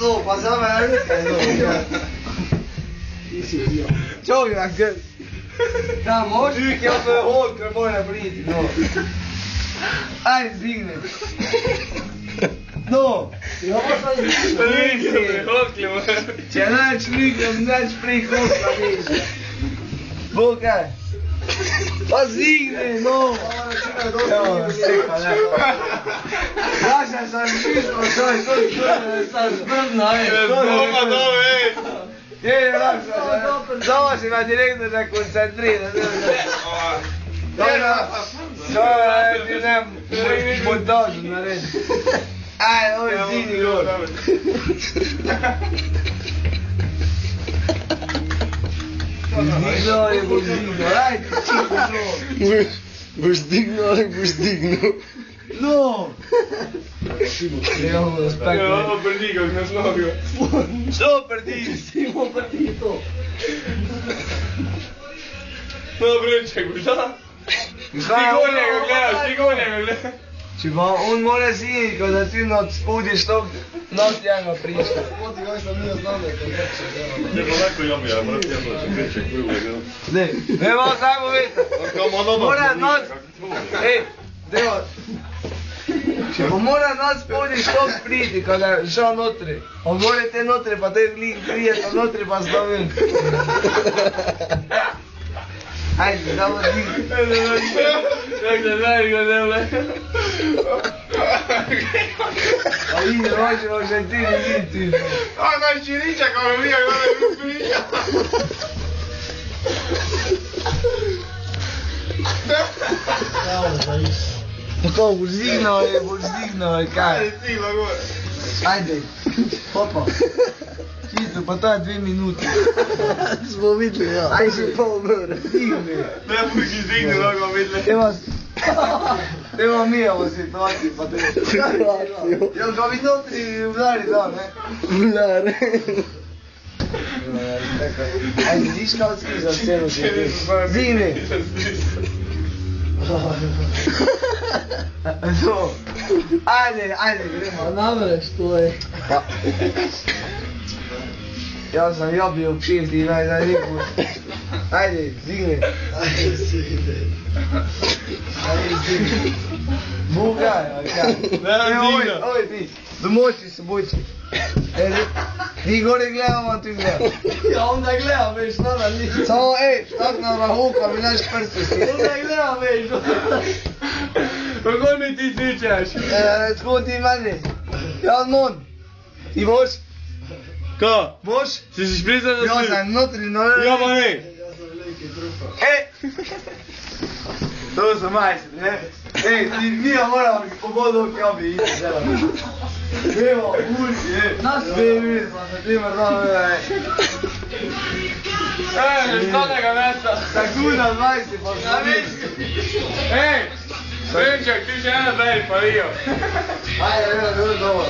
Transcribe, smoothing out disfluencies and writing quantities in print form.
No, pa za me nekaj, no. Ti si dio. Čovjek, da mošnik je opet hod, ker mora priti, no. Ajde, zdigni. No. Ja, pa zdigni. Če neč nikam, neč prihokla, viš. Bokaj. Pa zdigni, no. Evo, seka, ne. Daša sam čisto, sam zbrna, ej. Doma, doma, ej. Je, doma si na direktno da koncentrira. Dobro, ti ne montažu naredi. Ajde, ovo je zini gor. Izdigno ali boš digno, ajde, čisto. Boš digno ali boš digno? No! Imamo respekt. Ovo prdi kak nas nogo. Što prdi? Simo prdi to. No, breček, šta? Stigo njega gledaš, stigo njega gledaš. Če pa on mora ziniti, ko da ti spudiš to, noć njega priča. Poti kako sam nije znao da je to grče, Ne, pa lako jam ja, brat, ja sam breček, prvo je, Ne, ne malo samo vidjeti. Mora noć, ej, devo. Če pa mora noć spudiš to priti, kada je šao notri. On gore te notri, pa te prije to notri, pa stavim. Ajde, damo digni. Dakle, znaš ga ne vle. A vidi, hoćemo še ti ne viditi. A, znaš čirića kao mi, kako ne priča. Pa kao, boš zdignao je kaj. Ajde, stigla gore. Ajde, hopa. Čisto, pa to je 2 minute. Smo videli, ja. Ajde se pol ura, zdigni. Ne buš izdigni, logo vidle. Evo mi imamo situaciju, pa te... Jel ga vi notri udari da, ne? Vlare. Ajde, viš kao skizam scenu si ti. Zdigni. To. Ajde, gremo. Namreš, to je. Ja sam jobio kšiv ti najbolji put. Ajde, zdigni. Ajde, sidi. Ajde, zdigni. Bugaj, kaj. Oj ti, domoći se bući. Ti gore gledam, a ti gledam. Ja onda gledam, veš, nada nisam. Samo, tak na rahuka mi naš prste si. Onda gledam, veš. Kako mi ti svičaš? Tko ti manje? Ja non. Ti boš? Ko? Boš? Si si špricat za Ja sliv? sam notri, no... Ja pa ne. Ja sam veliki trupa. To sam majster, ne? Ti mi moramo po vodu kabi ići, zelano. Evo, uči, Nas baby, ti mrzano, Što neka mesta? Takuna 20, pa sam Ej! Breček, ti će jedan beri pa rio. Ajde, dobro.